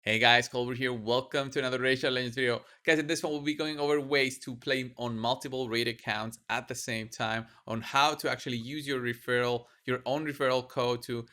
Hey guys, Colbert here. Welcome to another Racial Legends video. Guys, in this one, we'll be going over ways to play on multiple raid accounts at the same time, on how to actually use your own referral code to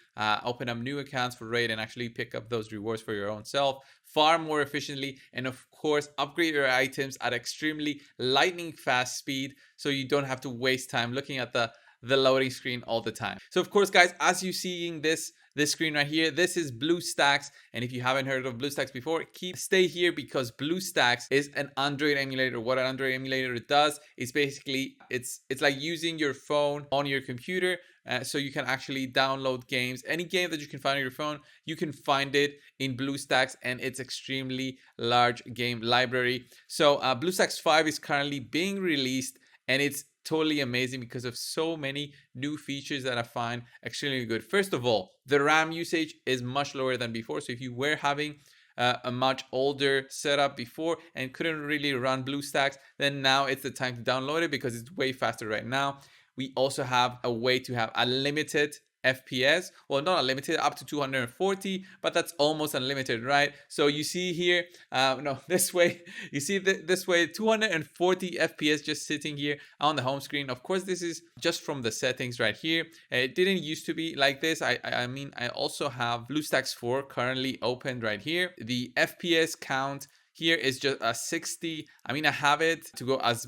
open up new accounts for raid and actually pick up those rewards for your own self far more efficiently. And of course, upgrade your items at extremely lightning fast speed so you don't have to waste time looking at the loading screen all the time. So of course, guys, as you seeing this screen right here, this is Bluestacks. And if you haven't heard of Bluestacks before, stay here because Bluestacks is an Android emulator. What an Android emulator does is basically it's like using your phone on your computer. So you can actually download games. Any game that you can find on your phone, you can find it in Bluestacks, and it's extremely large game library. So Bluestacks 5 is currently being released, and it's totally amazing because of so many new features that I find extremely good. First of all, the RAM usage is much lower than before. So if you were having a much older setup before and couldn't really run BlueStacks, then now it's the time to download it because it's way faster right now. We also have a way to have unlimited FPS. Well, not unlimited, up to 240, but that's almost unlimited, right? So you see here, no, this way, you see this way, 240 FPS just sitting here on the home screen. Of course, this is just from the settings right here. It didn't used to be like this. I mean, I also have BlueStacks 4 currently opened right here. The FPS count here is just a 60. I mean, I have it to go as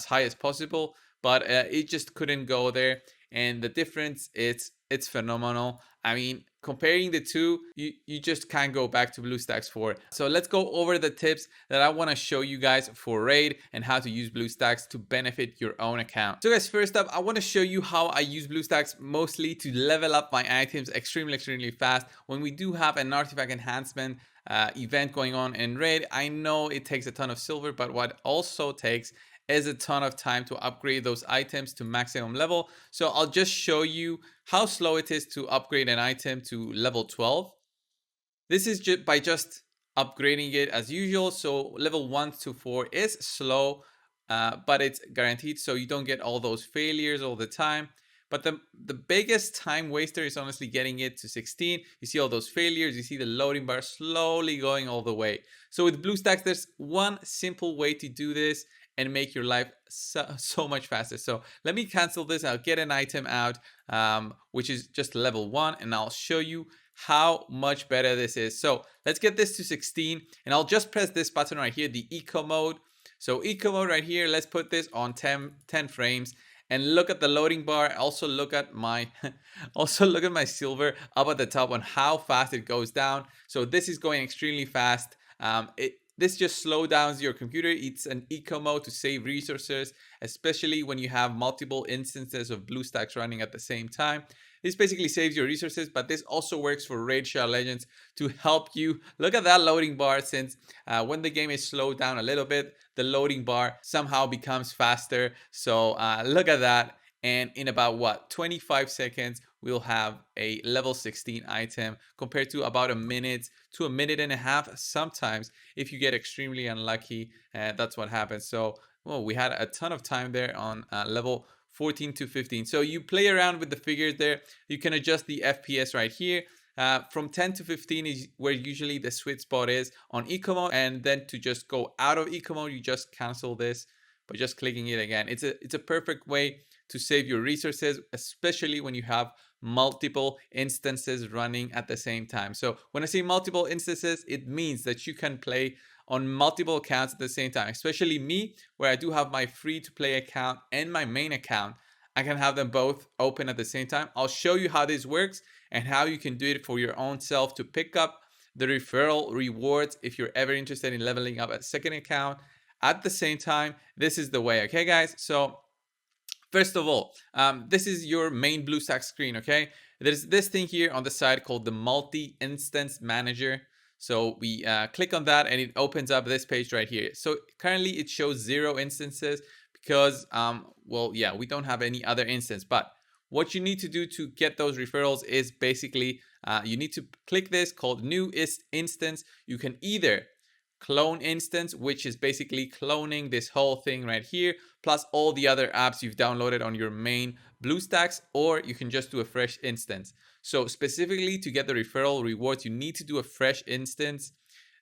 high as possible, but it just couldn't go there. And the difference, it's phenomenal. I mean, comparing the two, you just can't go back to BlueStacks 4. So let's go over the tips that I want to show you guys for raid and how to use BlueStacks to benefit your own account. So guys, first up, I want to show you how I use BlueStacks mostly to level up my items extremely fast. When we do have an artifact enhancement event going on in raid, I know it takes a ton of silver, but what also takes is a ton of time to upgrade those items to maximum level. So I'll just show you how slow it is to upgrade an item to level 12. This is by just upgrading it as usual. So level 1 to 4 is slow, but it's guaranteed, so you don't get all those failures all the time. But the biggest time waster is honestly getting it to 16. You see all those failures, you see the loading bar slowly going all the way. So with BlueStacks, there's one simple way to do this and make your life so much faster. So let me cancel this. I'll get an item out, which is just level 1, and I'll show you how much better this is. So let's get this to 16, and I'll just press this button right here, the eco mode. So eco mode right here, let's put this on 10 frames. And look at the loading bar. Also look at my silver up at the top on how fast it goes down. So this is going extremely fast. This just slows down your computer. It's an eco mode to save resources, especially when you have multiple instances of BlueStacks running at the same time. This basically saves your resources, but this also works for Racial Legends to help you. Look at that loading bar, since when the game is slowed down a little bit, the loading bar somehow becomes faster. So look at that. And in about 25 seconds, we'll have a level 16 item compared to about a minute to a minute and a half. Sometimes if you get extremely unlucky, that's what happens. So well, we had a ton of time there on level 14 to 15. So you play around with the figures there. You can adjust the FPS right here. From 10 to 15 is where usually the sweet spot is on eco mode, and then to just go out of eco mode, you just cancel this by just clicking it again. It's a perfect way to save your resources, especially when you have multiple instances running at the same time. So when I say multiple instances, it means that you can play on multiple accounts at the same time, especially me, where I do have my free to play account and my main account. I can have them both open at the same time. I'll show you how this works and how you can do it for your own self to pick up the referral rewards if you're ever interested in leveling up a second account at the same time. This is the way, okay guys? So first of all, this is your main BlueStacks screen, okay? There's this thing here on the side called the multi-instance manager. So we click on that and it opens up this page right here. So currently it shows 0 instances because, well, yeah, we don't have any other instance. But what you need to do to get those referrals is basically you need to click this called new instance. You can either clone instance, which is basically cloning this whole thing right here, plus all the other apps you've downloaded on your main Bluestacks, or you can just do a fresh instance. So specifically to get the referral rewards, you need to do a fresh instance.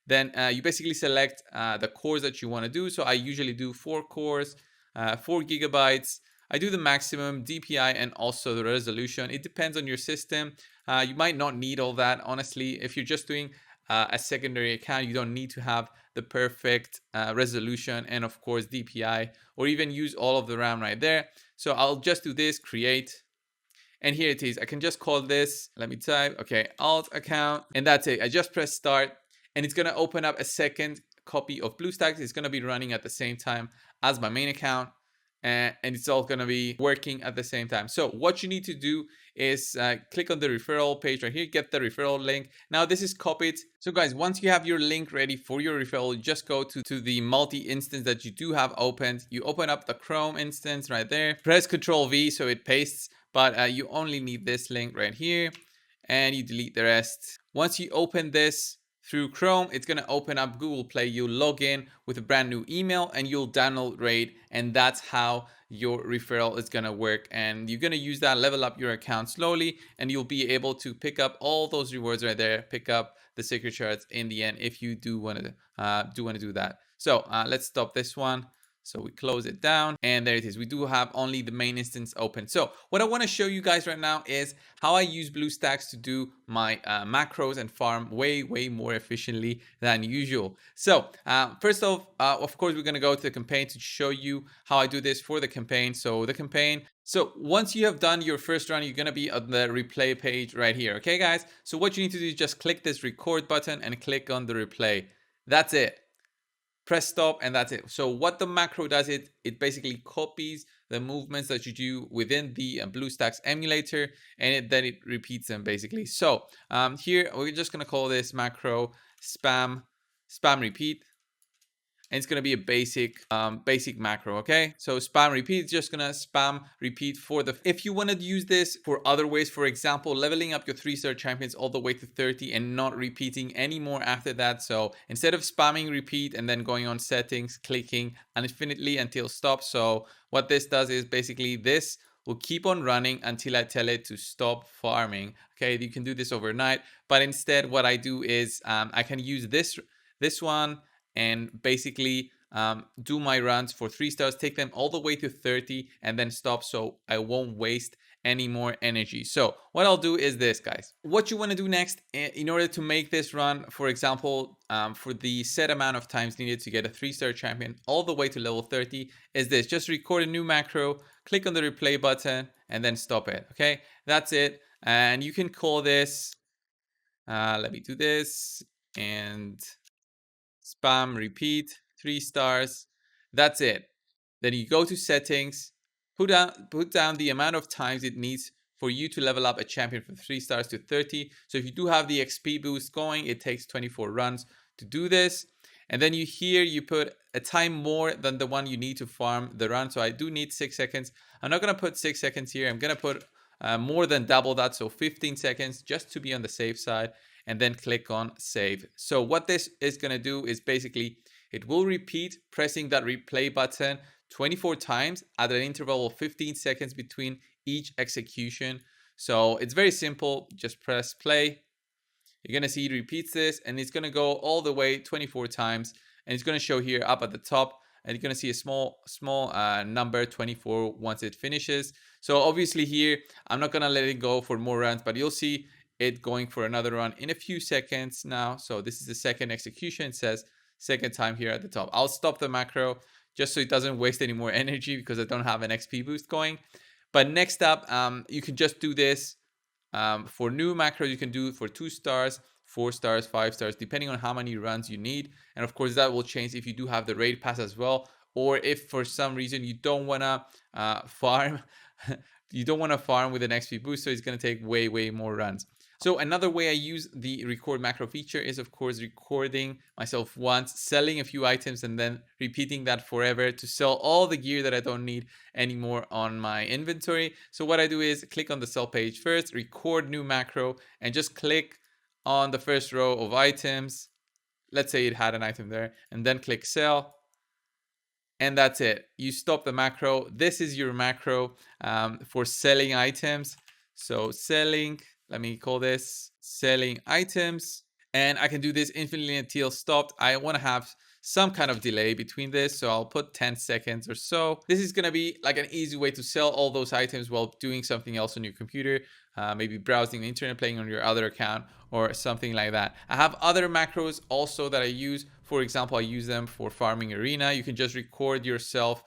Then you basically select the cores that you want to do. So I usually do 4 cores, 4 gigabytes. I do the maximum DPI and also the resolution. It depends on your system. You might not need all that, honestly. If you're just doing a secondary account, you don't need to have the perfect resolution and of course DPI, or even use all of the RAM right there. So I'll just do this, create, and here it is. I can just call this, let me type, okay, alt account, and that's it. I just press start, and it's gonna open up a second copy of BlueStacks. It's gonna be running at the same time as my main account, and it's all gonna be working at the same time. So what you need to do is click on the referral page right here, get the referral link. Now this is copied. So guys, once you have your link ready for your referral, you just go to the multi instance that you do have opened. You open up the Chrome instance right there, press Ctrl V so it pastes, but you only need this link right here, and you delete the rest. Once you open this through Chrome, it's going to open up Google Play. You'll log in with a brand new email and you'll download Raid, and that's how your referral is going to work. And you're going to use that, level up your account slowly, and you'll be able to pick up all those rewards right there, pick up the secret shards in the end if you do want to do that. So let's stop this one. So we close it down, and there it is. We do have only the main instance open. So what I want to show you guys right now is how I use BlueStacks to do my macros and farm way more efficiently than usual. So first off, of course, we're going to go to the campaign to show you how I do this for the campaign. So the campaign. So once you have done your first run, you're going to be on the replay page right here. Okay, guys. So what you need to do is just click this record button and click on the replay. That's it. Press stop, and that's it. So what the macro does, it basically copies the movements that you do within the BlueStacks emulator, and then it repeats them basically. So here we're just gonna call this macro spam repeat, and it's going to be a basic macro. Okay, so spam repeat is just gonna spam repeat for the, if you want to use this for other ways, for example leveling up your 3-star champions all the way to 30 and not repeating anymore after that. So instead of spamming repeat and then going on settings, clicking infinitely until stop, so what this does is basically this will keep on running until I tell it to stop farming. Okay, you can do this overnight, but instead what I do is I can use this one and basically do my runs for 3 stars, take them all the way to 30 and then stop, so I won't waste any more energy. So what I'll do is this, guys. What you want to do next in order to make this run, for example, for the set amount of times needed to get a 3-star champion all the way to level 30 is this. Just record a new macro, click on the replay button, and then stop it. Okay, that's it. And you can call this, let me do this, and spam repeat 3 stars. That's it. Then you go to settings, put down the amount of times it needs for you to level up a champion from 3 stars to 30. So if you do have the XP boost going, it takes 24 runs to do this. And then you put a time more than the one you need to farm the run. So I do need 6 seconds. I'm not going to put 6 seconds here. I'm going to put more than double that, so 15 seconds, just to be on the safe side, and then click on save. So what this is going to do is basically it will repeat pressing that replay button 24 times at an interval of 15 seconds between each execution. So it's very simple. Just press play. You're going to see it repeats this, and it's going to go all the way 24 times, and it's going to show here up at the top, and you're going to see a small number 24 once it finishes. So obviously here I'm not going to let it go for more runs, but you'll see it going for another run in a few seconds now. So this is the second execution. It says second time here at the top. I'll stop the macro just so it doesn't waste any more energy because I don't have an XP boost going. But next up, you can just do this for new macros. You can do it for 2 stars, 4 stars, 5 stars, depending on how many runs you need. And of course that will change if you do have the raid pass as well, or if for some reason you don't want to farm you don't want to farm with an XP boost, so it's going to take way more runs. So another way I use the record macro feature is, of course, recording myself once, selling a few items, and then repeating that forever to sell all the gear that I don't need anymore on my inventory. So what I do is click on the sell page first, record new macro, and just click on the first row of items. Let's say it had an item there, and then click sell. and that's it. You stop the macro. This is your macro for selling items. So selling, let me call this selling items. And I can do this infinitely until stopped. I want to have some kind of delay between this, so I'll put 10 seconds or so. This is going to be like an easy way to sell all those items while doing something else on your computer, maybe browsing the internet, playing on your other account, or something like that. I have other macros also that I use. For example, I use them for farming arena. You can just record yourself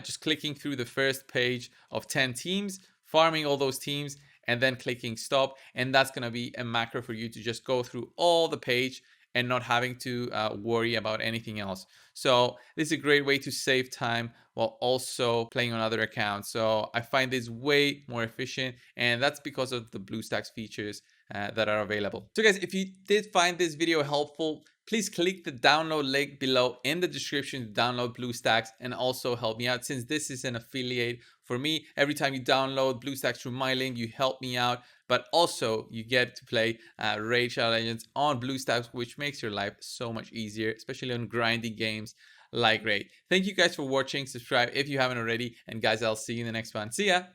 just clicking through the first page of 10 teams, farming all those teams, and then clicking stop. And that's going to be a macro for you to just go through all the page and not having to worry about anything else. So this is a great way to save time while also playing on other accounts. So I find this way more efficient, and that's because of the Bluestacks features that are available. So guys, if you did find this video helpful, please click the download link below in the description to download Bluestacks and also help me out, since this is an affiliate for me. Every time you download Bluestacks through my link, you help me out, but also you get to play Raid Shadow Legends on Bluestacks, which makes your life so much easier, especially on grinding games like Raid. Thank you guys for watching. Subscribe if you haven't already, and guys, I'll see you in the next one. See ya.